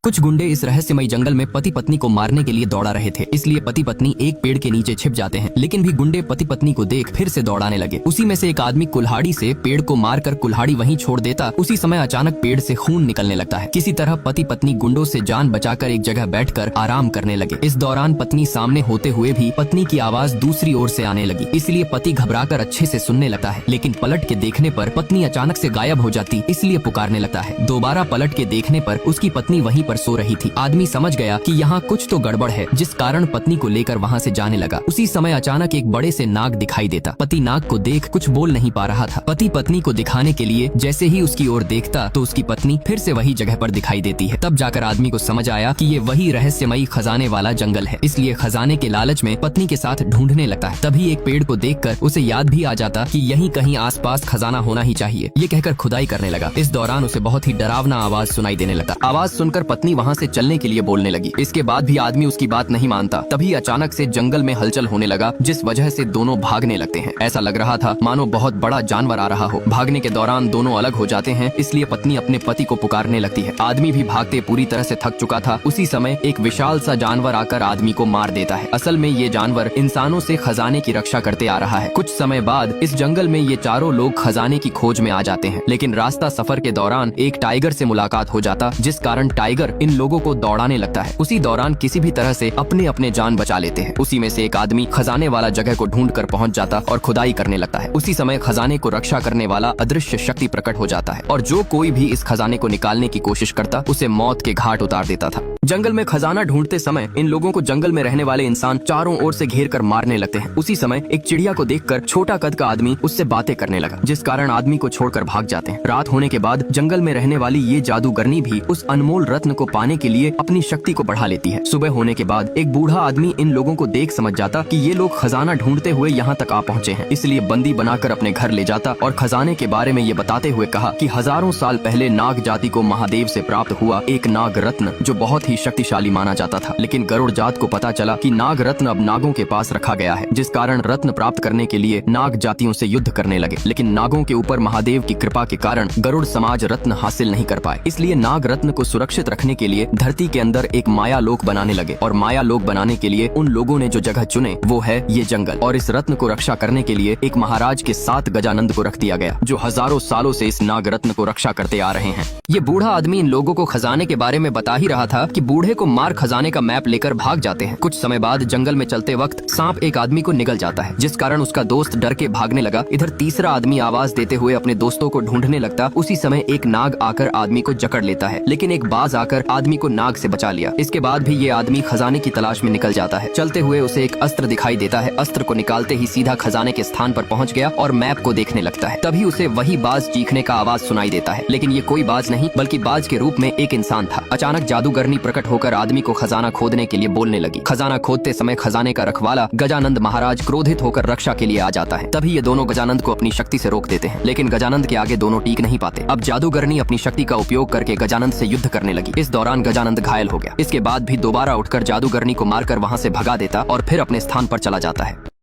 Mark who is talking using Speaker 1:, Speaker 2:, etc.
Speaker 1: कुछ गुंडे इस रहस्यमयी जंगल में पति पत्नी को मारने के लिए दौड़ा रहे थे, इसलिए पति पत्नी एक पेड़ के नीचे छिप जाते हैं। लेकिन भी गुंडे पति पत्नी को देख फिर से दौड़ाने लगे। उसी में से एक आदमी कुल्हाड़ी से पेड़ को मारकर कुल्हाड़ी वहीं छोड़ देता। उसी समय अचानक पेड़ से खून निकलने लगता है। किसी तरह पति पत्नी गुंडों से जान बचाकर एक जगह बैठकर आराम करने लगे। इस दौरान पत्नी सामने होते हुए भी पत्नी की आवाज दूसरी ओर से आने लगी, इसलिए पति घबराकर अच्छे से सुनने लगता है। लेकिन पलट के देखने पर पत्नी अचानक से गायब हो जाती, इसलिए पुकारने लगता है। दोबारा पलट के देखने पर उसकी पत्नी वहीं पर सो रही थी। आदमी समझ गया कि यहाँ कुछ तो गड़बड़ है, जिस कारण पत्नी को लेकर वहाँ से जाने लगा। उसी समय अचानक एक बड़े से नाग दिखाई देता। पति नाग को देख कुछ बोल नहीं पा रहा था। पति पत्नी को दिखाने के लिए जैसे ही उसकी ओर देखता तो उसकी पत्नी फिर से वही जगह पर दिखाई देती है। तब जाकर आदमी को समझ आया कि ये वही रहस्यमयी खजाने वाला जंगल है, इसलिए खजाने के लालच में पत्नी के साथ ढूंढने लगता है। तभी एक पेड़ को देखकर उसे याद भी आ जाता कि यहीं कहीं आसपास खजाना होना ही चाहिए। ये कहकर खुदाई करने लगा। इस दौरान उसे बहुत ही डरावना आवाज सुनाई देने लगा। आवाज सुनकर पत्नी वहाँ से चलने के लिए बोलने लगी। इसके बाद भी आदमी उसकी बात नहीं मानता। तभी अचानक से जंगल में हलचल होने लगा, जिस वजह से दोनों भागने लगते हैं। ऐसा लग रहा था मानो बहुत बड़ा जानवर आ रहा हो। भागने के दौरान दोनों अलग हो जाते हैं, इसलिए पत्नी अपने पति को पुकारने लगती है। आदमी भी भागते पूरी तरह से थक चुका था। उसी समय एक विशाल सा जानवर आकर आदमी को मार देता है। असल में ये जानवर इंसानों से खजाने की रक्षा करते आ रहा है। कुछ समय बाद इस जंगल में ये चारों लोग खजाने की खोज में आ जाते हैं। लेकिन रास्ता सफर के दौरान एक टाइगर से मुलाकात हो जाता, जिस कारण टाइगर इन लोगों को दौड़ाने लगता है। उसी दौरान किसी भी तरह से अपने अपने जान बचा लेते हैं। उसी में से एक आदमी खजाने वाला जगह को ढूंढ कर पहुंच जाता और खुदाई करने लगता है। उसी समय खजाने को रक्षा करने वाला अदृश्य शक्ति प्रकट हो जाता है और जो कोई भी इस खजाने को निकालने की कोशिश करता उसे मौत के घाट उतार देता था। जंगल में खजाना ढूंढते समय इन लोगों को जंगल में रहने वाले इंसान चारों ओर से घेर कर मारने लगते हैं। उसी समय एक चिड़िया को देखकर छोटा कद का आदमी उससे बातें करने लगा, जिस कारण आदमी को छोड़कर भाग जाते हैं। रात होने के बाद जंगल में रहने वाली ये जादूगरनी भी उस अनमोल रत्न को पाने के लिए अपनी शक्ति को बढ़ा लेती है। सुबह होने के बाद एक बूढ़ा आदमी इन लोगों को देख समझ जाता कि ये लोग खजाना ढूंढते हुए यहाँ तक आ पहुँचे हैं, इसलिए बंदी बनाकर अपने घर ले जाता और खजाने के बारे में ये बताते हुए कहा कि हजारों साल पहले नाग जाति को महादेव से प्राप्त हुआ एक नाग रत्न जो बहुत ही शक्तिशाली माना जाता था। लेकिन गरुड़ जात को पता चला कि नाग रत्न अब नागों के पास रखा गया है, जिस कारण रत्न प्राप्त करने के लिए नाग जातियों से युद्ध करने लगे। लेकिन नागों के ऊपर महादेव की कृपा के कारण गरुड़ समाज रत्न हासिल नहीं कर पाए, इसलिए नाग रत्न को सुरक्षित रखने के लिए धरती के अंदर एक माया लोक बनाने लगे। और माया लोक बनाने के लिए उन लोगों ने जो जगह चुने वो है ये जंगल। और इस रत्न को रक्षा करने के लिए एक महाराज के 7 गजानंद को रख दिया गया, जो हजारों सालों से इस नाग रत्न को रक्षा करते आ रहे हैं। ये बूढ़ा आदमी इन लोगों को खजाने के बारे में बता ही रहा था कि बूढ़े को मार खजाने का मैप लेकर भाग जाते हैं। कुछ समय बाद जंगल में चलते वक्त सांप एक आदमी को निगल जाता है, जिस कारण उसका दोस्त डर के भागने लगा। इधर तीसरा आदमी आवाज देते हुए अपने दोस्तों को ढूंढने लगता। उसी समय एक नाग आकर आदमी को जकड़ लेता है, लेकिन एक बाज आकर आदमी को नाग से बचा लिया। इसके बाद भी ये आदमी खजाने की तलाश में निकल जाता है। चलते हुए उसे एक अस्त्र दिखाई देता है। अस्त्र को निकालते ही सीधा खजाने के स्थान पर पहुंच गया और मैप को देखने लगता है। तभी उसे वही बाज चीखने का आवाज सुनाई देता है, लेकिन ये कोई बाज नहीं बल्कि बाज के रूप में एक इंसान था। अचानक जादूगरनी प्रकट होकर आदमी को खजाना खोदने के लिए बोलने लगी। खजाना खोदते समय खजाने का रखवाला गजानंद महाराज क्रोधित होकर रक्षा के लिए आ जाता है। तभी ये दोनों गजानंद को अपनी शक्ति से रोक देते हैं, लेकिन गजानंद के आगे दोनों टीक नहीं पाते। अब जादूगरनी अपनी शक्ति का उपयोग करके गजानंद से युद्ध करने लगी। इस दौरान गजानंद घायल हो गया। इसके बाद भी दोबारा उठकर जादूगरनी को मारकर वहाँ से भगा देता और फिर अपने स्थान पर चला जाता है।